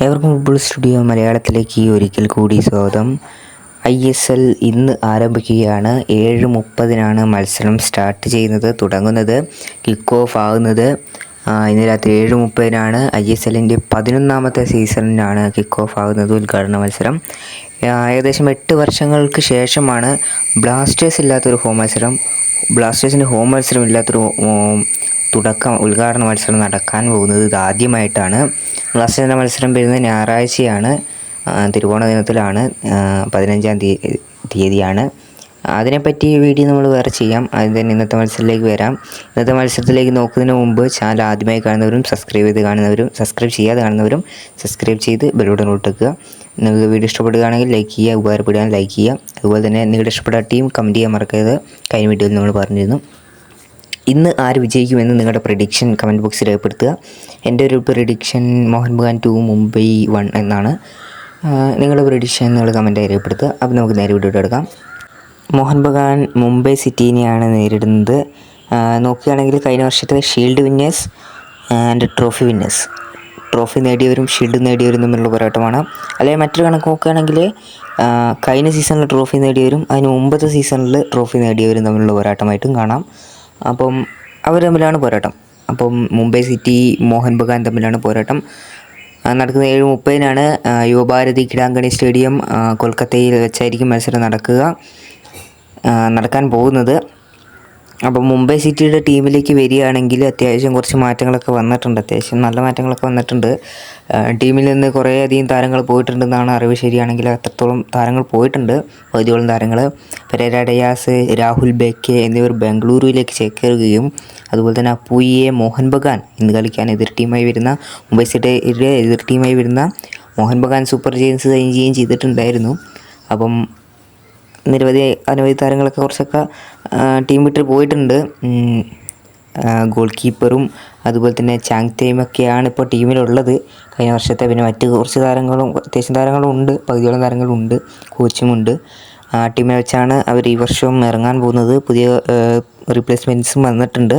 ഏവർക്കും football studio മലയാളത്തിലേക്ക് ഒരിക്കൽ കൂടി സ്വാഗതം. ISL ഇന്ന് ആരംഭിക്കുകയാണ്. 7:30-നാണ് മത്സരം സ്റ്റാർട്ട് തുടങ്ങുന്നത്, കിക്ക് ഓഫ് ആകുന്നത്. ഇന്ന് രാത്രി 7:30-നാണ് ISLൻ്റെ 11ാമത്തെ സീസണിനാണ് കിക്ക് ഓഫ് ആകുന്നത്, ഉദ്ഘാടന മത്സരം. ഏകദേശം 8 വർഷങ്ങൾക്ക് ശേഷമാണ് ബ്ലാസ്റ്റേഴ്സിൻ്റെ ഹോം മത്സരം ഇല്ലാത്തൊരു ഉദ്ഘാടന മത്സരം നടക്കാൻ പോകുന്നത്. ഇത് ആദ്യമായിട്ടാണ്. ബ്ലാസ്റ്റേഴ്സിൻ്റെ മത്സരം വരുന്നത് ഞായറാഴ്ചയാണ്, തിരുവോണ ദിനത്തിലാണ്, 15-ാം തീയതിയാണ്. അതിനെപ്പറ്റി വീഡിയോ നമ്മൾ വേറെ ചെയ്യാം. ആദ്യം തന്നെ ഇന്നത്തെ മത്സരത്തിലേക്ക് വരാം. ഇന്നത്തെ മത്സരത്തിലേക്ക് നോക്കുന്നതിന് മുമ്പ് ചാനൽ ആദ്യമായി കാണുന്നവരും സബ്സ്ക്രൈബ് ചെയ്യാതെ കാണുന്നവരും സബ്സ്ക്രൈബ് ചെയ്ത് ബെല്ലുടൻ ഒട്ടിക്കുക. നിങ്ങൾക്ക് വീഡിയോ ഇഷ്ടപ്പെടുകയാണെങ്കിൽ ലൈക്ക് ചെയ്യുക, ഉപകാരപ്പെടുകയാണെങ്കിൽ ലൈക്ക് ചെയ്യുക. അതുപോലെ തന്നെ നിങ്ങളുടെ ഇഷ്ടപ്പെട്ട ടീം കമൻറ്റ് ചെയ്യാൻ മറക്കരുത്. കഴിഞ്ഞ വീഡിയോയിൽ നമ്മൾ പറഞ്ഞിരുന്നു. ഇന്ന് ആര് വിജയിക്കുമെന്ന് നിങ്ങളുടെ പ്രഡിക്ഷൻ കമൻറ്റ് ബോക്സിൽ രേഖപ്പെടുത്തുക. എൻ്റെ ഒരു പ്രഡിക്ഷൻ മോഹൻ ബഗാൻ 2 മുംബൈ 1 എന്നാണ്. നിങ്ങളുടെ പ്രഡിക്ഷൻ നിങ്ങൾ കമൻറ്റായി രേഖപ്പെടുത്തുക. അപ്പോൾ നമുക്ക് നേരെ വീഡിയോ എടുക്കാം. മോഹൻ ബഗാൻ മുംബൈ സിറ്റീനെയാണ് നേരിടുന്നത്. നോക്കുകയാണെങ്കിൽ കഴിഞ്ഞ വർഷത്തെ shield winners and trophy winners, trophy നേടിയവരും ഷീൽഡ് നേടിയവരും തമ്മിലുള്ള പോരാട്ടമാണ്. അല്ലെങ്കിൽ മറ്റൊരു കണക്ക് നോക്കുകയാണെങ്കിൽ കഴിഞ്ഞ സീസണിൽ ട്രോഫി നേടിയവരും അതിന് മുമ്പത്തെ സീസണിൽ ട്രോഫി നേടിയവരും തമ്മിലുള്ള പോരാട്ടമായിട്ടും കാണാം. അപ്പം അവർ തമ്മിലാണ് പോരാട്ടം. അപ്പം മുംബൈ സിറ്റി മോഹൻ ബഗാൻ തമ്മിലാണ് പോരാട്ടം. നടക്കുന്നത് 7:30-നാണ്. യുവഭാരതി ക്രീഡാങ്കണി സ്റ്റേഡിയം കൊൽക്കത്തയിൽ വെച്ചായിരിക്കും മത്സരം നടക്കാൻ പോകുന്നത്. അപ്പോൾ മുംബൈ സിറ്റിയുടെ ടീമിലേക്ക് വരികയാണെങ്കിൽ അത്യാവശ്യം കുറച്ച് മാറ്റങ്ങളൊക്കെ വന്നിട്ടുണ്ട്. അത്യാവശ്യം നല്ല മാറ്റങ്ങളൊക്കെ വന്നിട്ടുണ്ട്. ടീമിൽ നിന്ന് കുറേയധികം താരങ്ങൾ പോയിട്ടുണ്ടെന്നാണ് അറിവ്. ശരിയാണെങ്കിൽ അത്രത്തോളം താരങ്ങൾ പോയിട്ടുണ്ട്, പകുതിയോളം താരങ്ങൾ. പെരേര ഡയാസ്, രാഹുൽ ബേക്കെ എന്നിവർ ബാംഗ്ലൂരുവിലേക്ക് ചേക്കേറുകയും അതുപോലെ തന്നെ അപ്പൂയെ മോഹൻ ബഗാൻ ഇന്ന് കളിക്കാൻ മുംബൈ സിറ്റിയുടെ എതിർ ടീമായി വരുന്ന Mohun Bagan super giants sign ചെയ്യുകയും ചെയ്തിട്ടുണ്ടായിരുന്നു. അപ്പം അനവധി താരങ്ങളൊക്കെ കുറച്ചൊക്കെ ടീം വിട്ട് പോയിട്ടുണ്ട്. ഗോൾ കീപ്പറും അതുപോലെ തന്നെ ചാങ്തേമൊക്കെയാണ് ഇപ്പോൾ ടീമിലുള്ളത്. കഴിഞ്ഞ വർഷത്തെ പിന്നെ മറ്റ് കുറച്ച് അത്യാവശ്യം താരങ്ങളും ഉണ്ട്, പകുതിയോളം താരങ്ങളുണ്ട്, കോച്ചുമുണ്ട്. ടീമിനെ വെച്ചാണ് അവർ ഈ വർഷവും ഇറങ്ങാൻ പോകുന്നത്. പുതിയ റീപ്ലേസ്മെൻറ്റ്സും വന്നിട്ടുണ്ട്.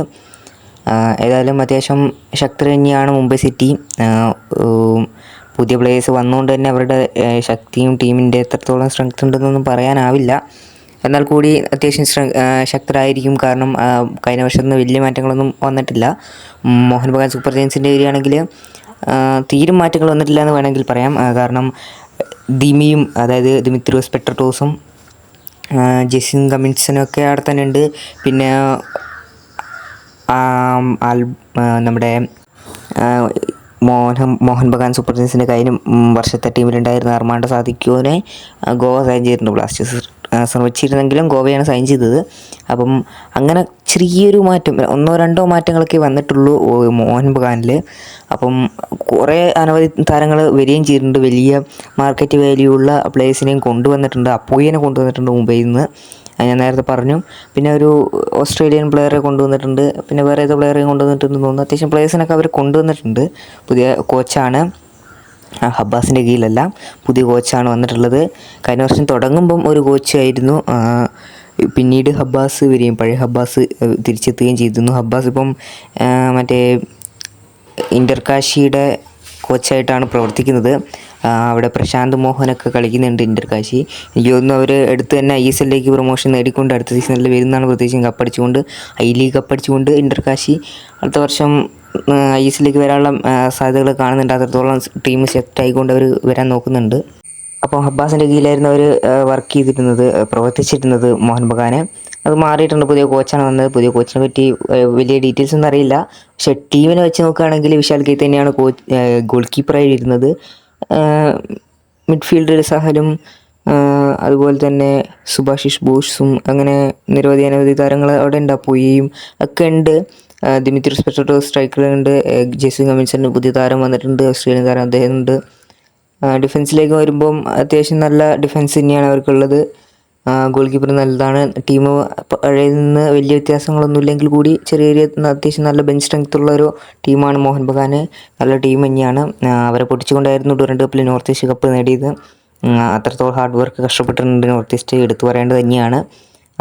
ഏതായാലും അത്യാവശ്യം ശക്തർ തന്നെയാണ് മുംബൈ സിറ്റി. പുതിയ പ്ലേയേഴ്സ് വന്നുകൊണ്ട് തന്നെ അവരുടെ ശക്തിയും ടീമിൻ്റെ എത്രത്തോളം സ്ട്രെങ്ത് ഉണ്ടെന്നൊന്നും പറയാനാവില്ല. എന്നാൽ കൂടി അത്യാവശ്യം ശക്തരായിരിക്കും. കാരണം കഴിഞ്ഞ വർഷത്തിൽ വലിയ മാറ്റങ്ങളൊന്നും വന്നിട്ടില്ല. മോഹൻ ബഗാൻ സൂപ്പർ ജയൻസിൻ്റെ വരികയാണെങ്കിൽ തീരും മാറ്റങ്ങൾ വന്നിട്ടില്ല എന്ന് വേണമെങ്കിൽ പറയാം. കാരണം ദിമിയും, അതായത് ദിമിത്രിയോസ് പെട്രറ്റോസും ജെസിൻ കമിൻസനും ഒക്കെ അവിടെ തന്നെ ഉണ്ട്. പിന്നെ നമ്മുടെ മോഹൻ ബഗാൻ സൂപ്പർ ജയൻസിൻ്റെ കഴിഞ്ഞ വർഷത്തെ ടീമിലുണ്ടായിരുന്ന അർമാണ്ടോ സാദിക്കോനെ ഗോവ സൈൻ ചെയ്തിട്ടുണ്ട്. ബ്ലാസ്റ്റേഴ്സ് ശ്രമിച്ചിരുന്നെങ്കിലും ഗോവയാണ് സൈൻ ചെയ്തത്. അപ്പം അങ്ങനെ ചെറിയൊരു മാറ്റം, 1-2 മാറ്റങ്ങളൊക്കെ വന്നിട്ടുള്ളൂ മോഹൻ ബഗാനിൽ. അപ്പം അനവധി താരങ്ങൾ വരികയും ചെയ്തിട്ടുണ്ട്. വലിയ മാർക്കറ്റ് വാല്യൂ ഉള്ള പ്ലേയേഴ്സിനെയും കൊണ്ടുവന്നിട്ടുണ്ട്. അപ്പോയിനെ കൊണ്ടുവന്നിട്ടുണ്ട് മുംബൈയിൽ നിന്ന്, ഞാൻ നേരത്തെ പറഞ്ഞു. പിന്നെ ഒരു ഓസ്ട്രേലിയൻ പ്ലെയറെ കൊണ്ടുവന്നിട്ടുണ്ട്. പിന്നെ വേറെ ഏതോ പ്ലെയറെയും കൊണ്ടുവന്നിട്ടുണ്ടെന്ന് തോന്നുന്നു. അത്യാവശ്യം പ്ലേയേഴ്സിനൊക്കെ അവർ കൊണ്ടുവന്നിട്ടുണ്ട്. പുതിയ കോച്ചാണ്, ഹബ്ബാസിൻ്റെ കീഴിലല്ല, പുതിയ കോച്ചാണ് വന്നിട്ടുള്ളത്. കഴിഞ്ഞ വർഷം തുടങ്ങുമ്പം ഒരു കോച്ചായിരുന്നു, പിന്നീട് ഹബ്ബാസ് വരികയും പഴയ ഹബ്ബാസ് തിരിച്ചെത്തുകയും ചെയ്തിരുന്നു. ഹബ്ബാസ് ഇപ്പം മറ്റേ ഇന്റർകാശിയുടെ കോച്ചായിട്ടാണ് പ്രവർത്തിക്കുന്നത്. അവിടെ പ്രശാന്ത് മോഹനൊക്കെ കളിക്കുന്നുണ്ട് ഇന്റർകാശി. എനിക്ക് തോന്നുന്നു അവർ അടുത്ത് തന്നെ ISLലേക്ക് പ്രൊമോഷൻ നേടിക്കൊണ്ട് അടുത്ത സീസണിൽ വരുന്നതാണ് പ്രത്യേകിച്ചും. ഐ ലീഗ് കപ്പടിച്ചുകൊണ്ട് ഇന്റർകാശി അടുത്ത വർഷം ISLലേക്ക് വരാനുള്ള സാധ്യതകൾ കാണുന്നുണ്ട്. അത്രത്തോളം ടീം സെറ്റ് ആയിക്കൊണ്ട് അവർ വരാൻ നോക്കുന്നുണ്ട്. അപ്പോൾ ഹബ്ബാസിൻ്റെ കീഴിലായിരുന്നു അവർ പ്രവർത്തിച്ചിരുന്നത് മോഹൻ ബഗാനെ. അത് മാറിയിട്ടുണ്ട്, പുതിയ കോച്ചാണ് വന്നത്. പുതിയ കോച്ചിനെ പറ്റി വലിയ ഡീറ്റെയിൽസ് ഒന്നും അറിയില്ല. പക്ഷേ ടീമിനെ വെച്ച് നോക്കുകയാണെങ്കിൽ വിശാൽ കെയ്ത്ത് തന്നെയാണ് ഗോൾ കീപ്പറായി ഇരുന്നത്. മിഡ്ഫീൽഡിൽ സഹലും അതുപോലെ തന്നെ സുഭാഷിഷ് ബോസും അങ്ങനെ അനവധി താരങ്ങൾ അവിടെ ഉണ്ട്. അപ്പോയും ഒക്കെ ഉണ്ട്. ദിമിത്രിയോസ് പെട്രറ്റോസ് സ്ട്രൈക്കറുണ്ട്. ജെസിൻ കമിൻസൺ പുതിയ താരം വന്നിട്ടുണ്ട്, ഓസ്ട്രേലിയൻ താരം, അദ്ദേഹം ഉണ്ട്. ഡിഫൻസിലേക്ക് വരുമ്പം അത്യാവശ്യം നല്ല ഡിഫൻസ് തന്നെയാണ് അവർക്കുള്ളത്. ഗോൾ കീപ്പർ നല്ലതാണ്. ടീം പഴയതിൽ നിന്ന് വലിയ വ്യത്യാസങ്ങളൊന്നും ഇല്ലെങ്കിൽ കൂടി അത്യാവശ്യം നല്ല ബെഞ്ച് സ്ട്രെങ്ത് ഉള്ള ഒരു ടീമാണ് മോഹൻ ബഗാൻ. നല്ല ടീം തന്നെയാണ്. അവരെ പൊട്ടിച്ചുകൊണ്ടായിരുന്നു ഡ്യൂറൻഡ് കപ്പിൽ നോർത്ത് ഈസ്റ്റ് കപ്പ് നേടിയത്. അത്രത്തോളം ഹാർഡ് വർക്ക് കഷ്ടപ്പെട്ടിട്ടുണ്ട് നോർത്ത് ഈസ്റ്റ്, എടുത്തു പറയേണ്ടത് തന്നെയാണ്.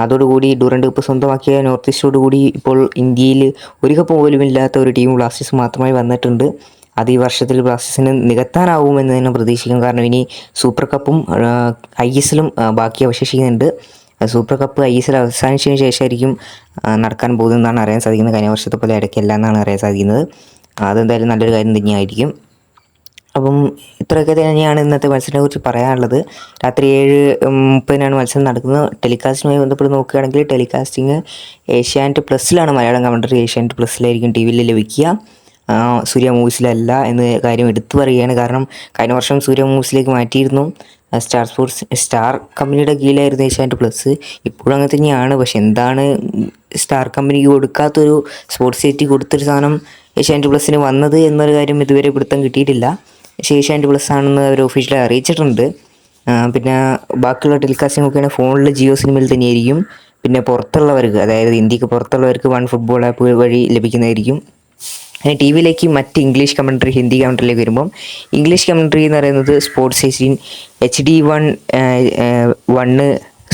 അതോടുകൂടി ഡ്യൂറൻഡ് കപ്പ് സ്വന്തമാക്കിയ നോർത്ത് ഈസ്റ്റോടുകൂടി ഇപ്പോൾ ഇന്ത്യയിൽ ഒരു കപ്പ് പോലും ഇല്ലാത്ത ഒരു ടീം ബ്ലാസ്റ്റേഴ്സ് മാത്രമായി വന്നിട്ടുണ്ട്. അത് ഈ വർഷത്തിൽ ബ്ലാസ്റ്റേഴ്സിന് നികത്താനാവുമെന്ന് തന്നെ പ്രതീക്ഷിക്കും. കാരണം ഇനി സൂപ്പർ കപ്പും ISLും ബാക്കി അവശേഷിക്കുന്നുണ്ട്. സൂപ്പർ കപ്പ് ISL അവസാനിച്ചതിന് ശേഷമായിരിക്കും നടക്കാൻ പോകുന്നതെന്നാണ് അറിയാൻ സാധിക്കുന്നത്. കഴിഞ്ഞ വർഷത്തെ പോലെ ഇടയ്ക്കല്ല എന്നാണ് അറിയാൻ സാധിക്കുന്നത്. അതെന്തായാലും നല്ലൊരു കാര്യം തന്നെയായിരിക്കും. അപ്പം ഇത്രയൊക്കെ തന്നെയാണ് ഇന്നത്തെ മത്സരത്തെ കുറിച്ച് പറയാനുള്ളത്. രാത്രി 7:30 മത്സരം നടക്കുന്നത്. ടെലികാസ്റ്റുമായി ബന്ധപ്പെട്ട് നോക്കുകയാണെങ്കിൽ ടെലികാസ്റ്റിംഗ് ഏഷ്യാനെറ്റ് പ്ലസ്സിലാണ്. മലയാളം കമൻട്രി ഏഷ്യാനെറ്റ് പ്ലസ്സിലായിരിക്കും TV യിൽ ലഭിക്കുക. സൂര്യ മൂവീസിലല്ല എന്ന കാര്യം എടുത്തു പറയുകയാണ്. കാരണം കഴിഞ്ഞ വർഷം സൂര്യ മൂവീസിലേക്ക് മാറ്റിയിരുന്നു. സ്റ്റാർ കമ്പനിയുടെ കീഴിലായിരുന്നു ഏഷ്യാനെറ്റ് പ്ലസ്. ഇപ്പോഴും അങ്ങനെ തന്നെയാണ്. പക്ഷെ എന്താണ് സ്റ്റാർ കമ്പനിക്ക് കൊടുക്കാത്തൊരു സ്പോർട്സ് സൈറ്റ് കൊടുത്തൊരു സാധനം ഏഷ്യാനെറ്റ് പ്ലസ്സിന് വന്നത് എന്നൊരു കാര്യം ഇതുവരെ പിടുത്തം കിട്ടിയിട്ടില്ല. പക്ഷേ ഏഷ്യാനെറ്റ് പ്ലസ് ആണെന്ന് അവർ ഒഫീഷ്യലായി അറിയിച്ചിട്ടുണ്ട്. പിന്നെ ബാക്കിയുള്ള ടെലികാസ്റ്റിംഗ് നോക്കുകയാണെങ്കിൽ ഫോണിൽ ജിയോ സിനിമയിൽ തന്നെയായിരിക്കും. പിന്നെ പുറത്തുള്ളവർക്ക്, അതായത് ഇന്ത്യക്ക് പുറത്തുള്ളവർക്ക് വൺ ഫുട്ബോൾ ആപ്പ് വഴി ലഭിക്കുന്നതായിരിക്കും. TV യിലേക്ക് മറ്റ് ഇംഗ്ലീഷ് കമൻട്രി, ഹിന്ദി കമൻട്രിയിലേക്ക് വരുമ്പം ഇംഗ്ലീഷ് കമൻട്രി എന്ന് പറയുന്നത് sports 18 HD1,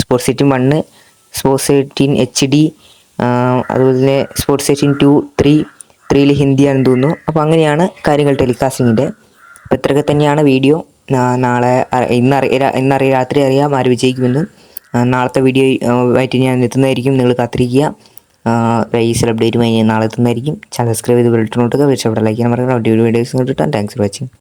sports 18 1, sports 18 HD, അതുപോലെ തന്നെ സ്പോർട്സ് 18 2, 3 ഹിന്ദിയാണെന്ന് തോന്നുന്നു. അപ്പോൾ അങ്ങനെയാണ് കാര്യങ്ങൾ ടെലികാസ്റ്റിങ്ങിൻ്റെ. അപ്പോൾ ഇത്രയൊക്കെ തന്നെയാണ് വീഡിയോ. നാളെ ഇന്ന് രാത്രി അറിയാം ആര് വിജയിക്കുമെന്ന്. നാളത്തെ വീഡിയോ ആയിട്ട് ഞാൻ എത്തുന്നതായിരിക്കും. നിങ്ങൾ കാത്തിരിക്കുക. ISL അപ്ഡേറ്റുമായി ഞാൻ നാളെ എത്തുന്നതായിരിക്കും. ചാനൽ സബ്സ്ക്രൈബ് ചെയ്ത് ബെൽ ബട്ടൺ കൊടുക്കുക. ലൈക്ക് ചെയ്യാൻ മറക്കണ്ട. വീഡിയോസ് കണ്ടിട്ട് താങ്ക്സ് ഫോർ വാച്ചിങ്.